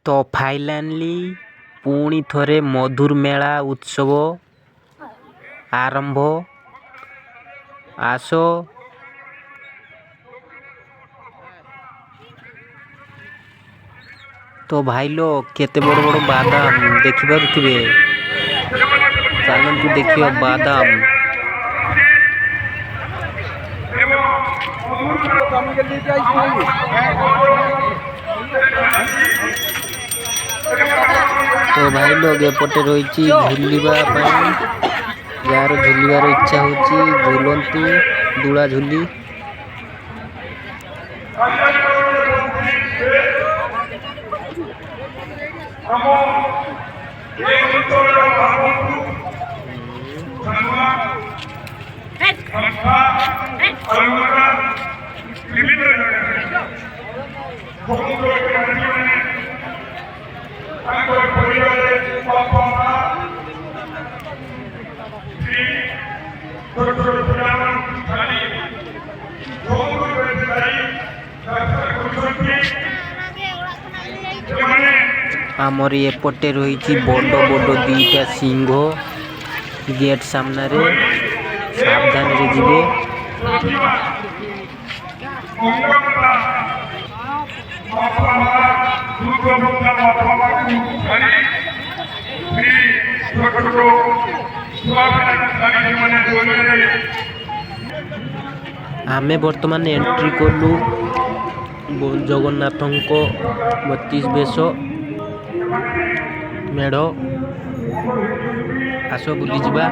तो फाइनाली पुणी थोरे मधुर मेला उत्सव आरंभ। आस तो भाई लोग केते बड़ बड़ बादाम देखिपे चलतु देखियो बादाम। तो भाई लोग एपटे रही झुलवा जार झुलवार इच्छा होची झुलंतु दूला झुली। आमर एपटे रही बड़ बड़ दीटा सिंह गेट सामने सावधान रे जीवे। आमे वर्तमान एंट्री कलु जगन्नाथ 32 बेश मेढ़। आस बुली जिबा।